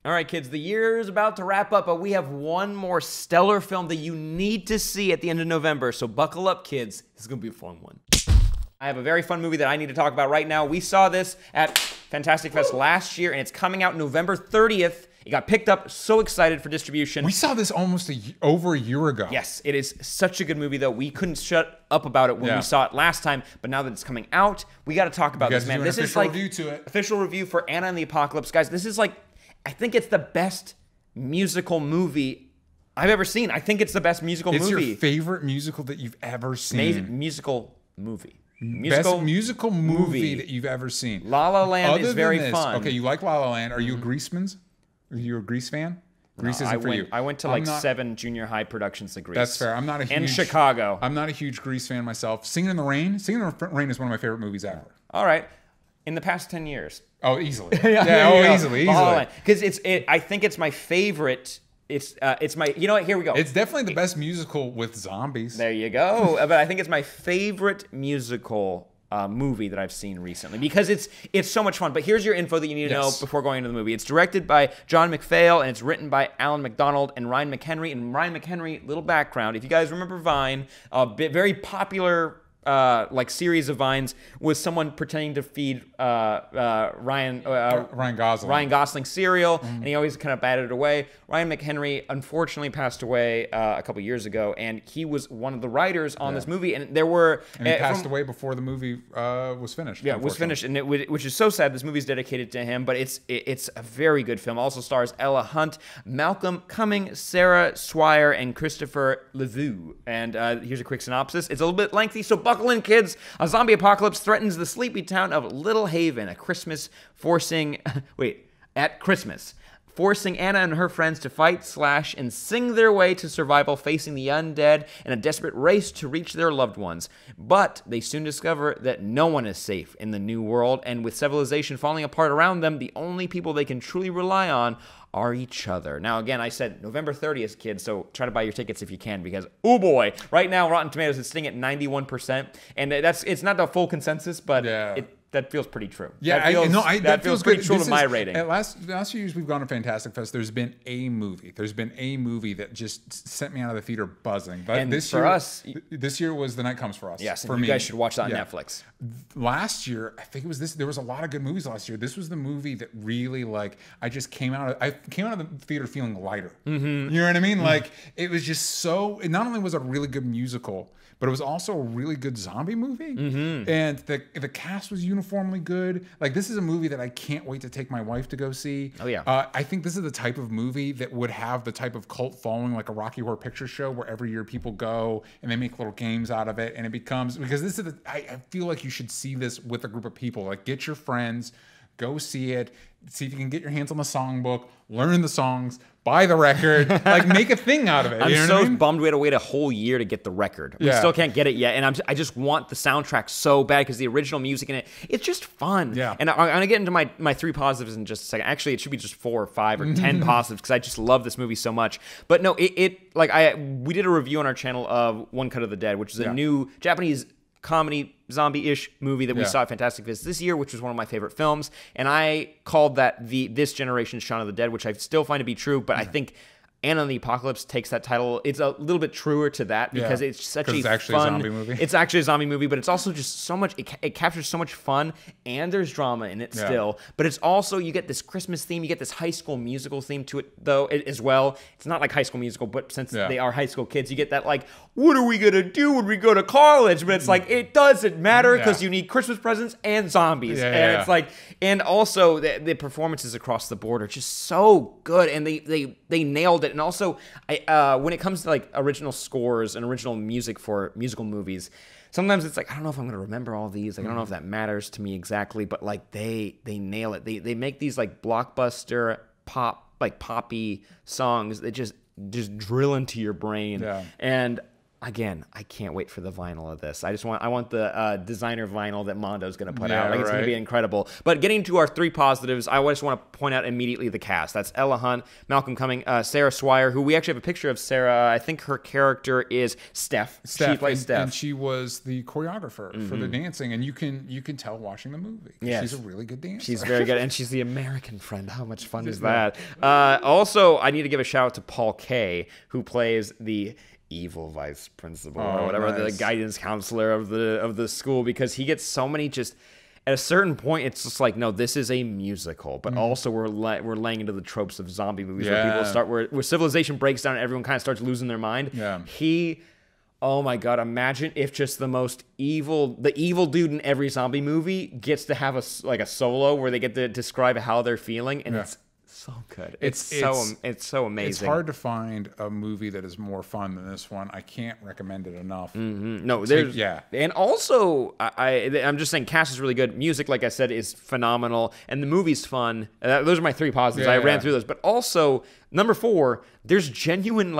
All right, kids, the year is about to wrap up, but we have one more stellar film that you need to see at the end of November, so buckle up, kids. This is going to be a fun one. I have a very fun movie that I need to talk about right now. We saw this at Fantastic Fest last year, and it's coming out November 30th. It got picked up. So excited for distribution. We saw this almost over a year ago. Yes, it is such a good movie, though. We couldn't shut up about it when we saw it last time, but now that it's coming out, we got to talk about this, man. This is like official review for Anna and the Apocalypse. Guys, this is like, I think it's the best musical movie I've ever seen. I think it's the best musical movie. It's your favorite musical that you've ever seen. Amazing musical movie. Best musical movie that you've ever seen. La La Land is very fun. Okay, you like La La Land. Are you a Greasemans? Are you a Grease fan? Grease isn't for you. I went to like 7 junior high productions of Grease. That's fair. I'm not a huge... And Chicago. I'm not a huge Grease fan myself. Singing in the Rain? Singing in the Rain is one of my favorite movies ever. All right. In the past 10 years. Oh, easily. Easily. Because I think it's my favorite... It's my... You know what? Here we go. It's definitely the best musical with zombies. There you go. But I think it's my favorite musical movie that I've seen recently because it's so much fun. But here's your info that you need to know before going into the movie. It's directed by John McPhail, and it's written by Alan McDonald and Ryan McHenry. And Ryan McHenry, little background, if you guys remember Vine, very popular like series of Vines was someone pretending to feed Ryan Gosling cereal, and he always kind of batted it away. Ryan McHenry unfortunately passed away a couple years ago, and he was one of the writers on this movie. And there were he passed away before the movie was finished. Yeah, it was finished, and which is so sad. This movie is dedicated to him, but it's a very good film. Also stars Ella Hunt, Malcolm Cumming, Sarah Swire, and Christopher Leveaux. And here's a quick synopsis. It's a little bit lengthy, so buckle in, kids. A zombie apocalypse threatens the sleepy town of Little Haven at Christmas, forcing Anna and her friends to fight, slash, and sing their way to survival, facing the undead in a desperate race to reach their loved ones. But they soon discover that no one is safe in the new world, and with civilization falling apart around them, the only people they can truly rely on are each other. Now, again, I said November 30th, kids, so try to buy your tickets if you can, because, oh boy, right now, Rotten Tomatoes is sitting at 91%, and it's not the full consensus, but that feels pretty true. Yeah, that feels pretty true to my rating. At last few years we've gone to Fantastic Fest, there's been a movie that just sent me out of the theater buzzing. But and this year was The Night Comes for Us. Yes, and you guys should watch that on Netflix. Last year, I think it was this. There was a lot of good movies last year. This was the movie that really, like, I came out of the theater feeling lighter. You know what I mean? Like, it was just so. It not only was a really good musical, but it was also a really good zombie movie. And the cast was uniformly good. Like, this is a movie that I can't wait to take my wife to go see. Oh yeah. I think this is the type of movie that would have the type of cult following like a Rocky Horror Picture Show, where every year people go and they make little games out of it, and it becomes, because this is I feel like you should see this with a group of people. Like, get your friends, go see it, see if you can get your hands on the songbook, learn the songs, buy the record, like, make a thing out of it. I'm so bummed we had to wait a whole year to get the record. We still can't get it yet, and I just want the soundtrack so bad, because the original music in it's just fun. Yeah. And I'm gonna get into my 3 positives in just a second. Actually, it should be just 4 or 5 or 10 positives, because I just love this movie so much. But no, we did a review on our channel of One Cut of the Dead, which is a new Japanese comedy zombie-ish movie that we saw at Fantastic Fest this year, which was one of my favorite films, and I called that this generation's Shaun of the Dead, which I still find to be true, but I think Anna and the Apocalypse takes that title. It's a little bit truer to that, because it's such a actually fun... a zombie movie. It's actually a zombie movie, but it's also just so much... It captures so much fun, and there's drama in it still. But it's also... You get this Christmas theme. You get this High School Musical theme to it, though, as well. It's not like High School Musical, but since they are high school kids, you get that, like, what are we going to do when we go to college? But it's like, it doesn't matter, because you need Christmas presents and zombies. It's like... And also, the performances across the board are just so good, and they nailed it. And also... when it comes to like original scores and original music for musical movies, sometimes it's like, I don't know if I'm going to remember all these. Like, I don't know if that matters to me exactly, but like they nail it. They make these like blockbuster poppy songs that just drill into your brain. And again, I can't wait for the vinyl of this. I want the designer vinyl that Mondo's going to put out. Like, it's going to be incredible. But getting to our 3 positives, I just want to point out immediately the cast. That's Ella Hunt, Malcolm Cumming, Sarah Swire, who we actually have a picture of. Sarah, I think her character is Steph. She plays Steph. And she was the choreographer for the dancing, and you can tell watching the movie. Yes. She's a really good dancer. She's very good, and she's the American friend. How much fun is that? Also, I need to give a shout out to Paul Kaye, who plays the evil vice principal or whatever, the guidance counselor of the school, because he gets so many just. At a certain point, it's just like, no, this is a musical, but also we're laying into the tropes of zombie movies where people start where civilization breaks down and everyone kind of starts losing their mind. Yeah. Oh my God! Imagine if just the evil dude in every zombie movie gets to have a solo where they get to describe how they're feeling, and it's so good. It's so amazing. It's hard to find a movie that is more fun than this one. I can't recommend it enough. No, there's and also I'm just saying, cast is really good. Music, like I said, is phenomenal, and the movie's fun. Those are my 3 positives. I ran through those, but also number 4, there's genuine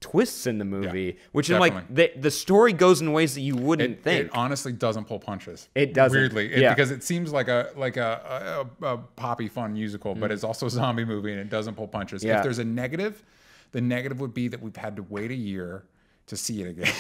twists in the movie, which is the story goes in ways that you wouldn't think. It honestly doesn't pull punches. It doesn't, weirdly, because it seems like a poppy fun musical, but it's also a zombie movie and it doesn't pull punches. If there's a negative, the negative would be that we've had to wait a year to see it again.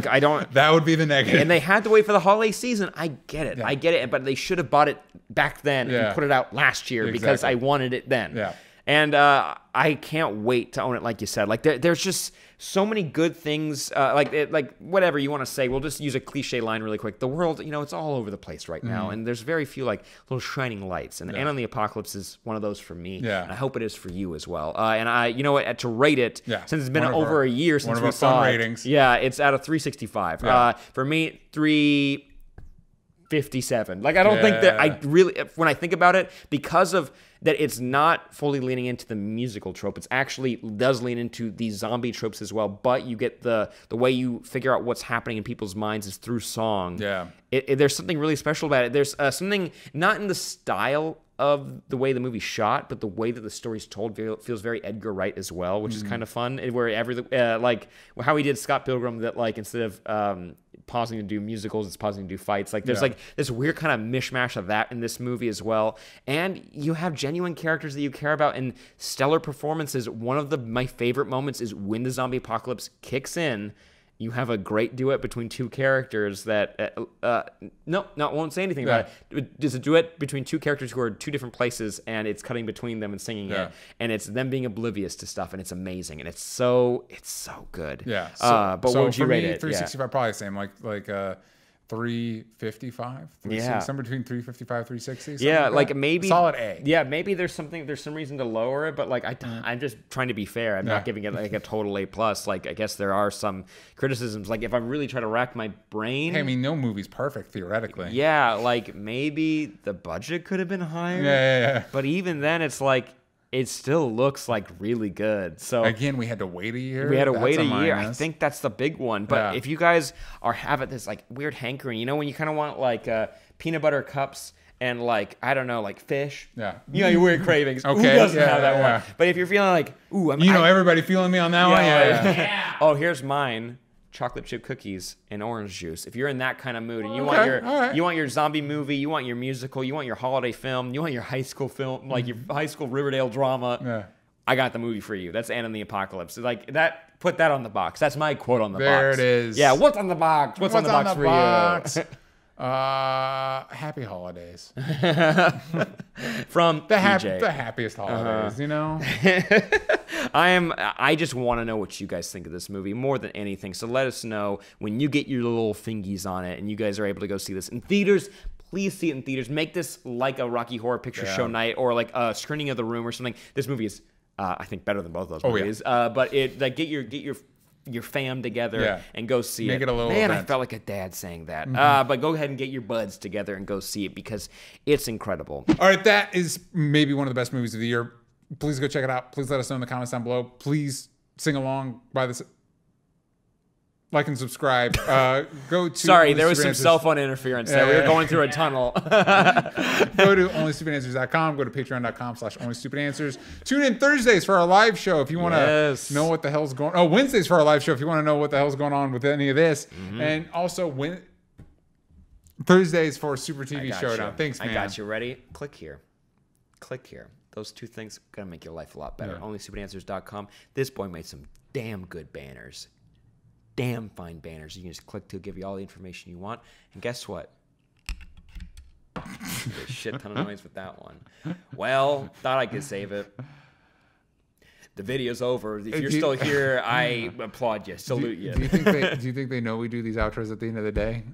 I don't. That would be the negative. And they had to wait for the holiday season. I get it. I get it. But they should have bought it back then and put it out last year because I wanted it then. Yeah. And I can't wait to own it, like you said. There's just so many good things. Whatever you want to say, we'll just use a cliche line really quick. The world, it's all over the place right now, and there's very few little shining lights. And Ant on the Apocalypse is one of those for me. Yeah. And I hope it is for you as well. And I, to rate it, since it's been over a year since we saw it, ratings. It's out of 365. Yeah. For me, 357. I don't think that I really, when I think about it, because of that, it's not fully leaning into the musical trope. It's actually does lean into the zombie tropes as well. But you get the way you figure out what's happening in people's minds is through song. Yeah. There's something really special about it. There's something not in the style of the way the movie's shot, but the way that the story's told feels very Edgar Wright as well, which is kind of fun. Where how he did Scott Pilgrim, that instead of pausing to do musicals, it's pausing to do fights. There's this weird kind of mishmash of that in this movie as well. And you have genuine characters that you care about and stellar performances. One of my favorite moments is when the zombie apocalypse kicks in. You have a great duet between 2 characters that won't say anything about it. There's a duet between 2 characters who are 2 different places, and it's cutting between them and singing it, and it's them being oblivious to stuff, and it's amazing, and it's so good. Yeah. But what would you rate it? 365, probably the same, like 355. Somewhere between 355, 360. Yeah, maybe solid A. Yeah, maybe there's some reason to lower it, but I'm just trying to be fair. I'm not giving it a total A plus. I guess there are some criticisms. If I really try to rack my brain, hey, I mean, no movie's perfect theoretically. Yeah, maybe the budget could have been higher. Yeah. But even then, it's it still looks really good. So again, we had to wait a year. We had to wait a year. I think that's the big one. But if you guys have this weird hankering, when you kind of want peanut butter cups and I don't know, fish. Yeah. Your weird cravings. Okay. Who doesn't have that one? But if you're feeling ooh, everybody feeling me on that one. Yeah. Oh, here's mine. Chocolate chip cookies and orange juice. If you're in that kind of mood and you want your zombie movie, you want your musical, you want your holiday film, you want your high school film, your high school Riverdale drama, I got the movie for you. That's Ant on the Apocalypse. That. Put that on the box. That's my quote on the box. There it is. Yeah. What's on the box? What's on the box for you? Happy holidays. From the happiest holidays, I just want to know what you guys think of this movie more than anything. So let us know when you get your little fingies on it and you guys are able to go see this in theaters. Please see it in theaters. Make this like a Rocky Horror Picture Show night or a screening of The Room or something. This movie is, I think, better than both those movies. Yeah. But get your fam together and go see Make it a little event. I felt like a dad saying that. But go ahead and get your buds together and go see it because it's incredible. All right, that is maybe one of the best movies of the year. Please go check it out. Please let us know in the comments down below. Please sing along by this. like and subscribe. Go to Sorry, there was some cell phone interference there. We were going through a tunnel. Go to onlystupidanswers.com. Go to patreon.com/onlystupidanswers. Tune in Thursdays for our live show if you want to know what the hell's going on. Oh, Wednesdays for our live show if you want to know what the hell's going on with any of this. And also Thursdays for Super TV Showdown. Thanks, man. I got you. Ready? Click here. Click here. Those two things are going to make your life a lot better. Onlystupidanswers.com. This boy made some damn good banners. Damn fine banners. You can just click to give you all the information you want. And guess what? A shit ton of noise with that one. Well, thought I could save it. The video's over. If you're still here, I applaud you. Salute you. Do you think they know we do these outros at the end of the day?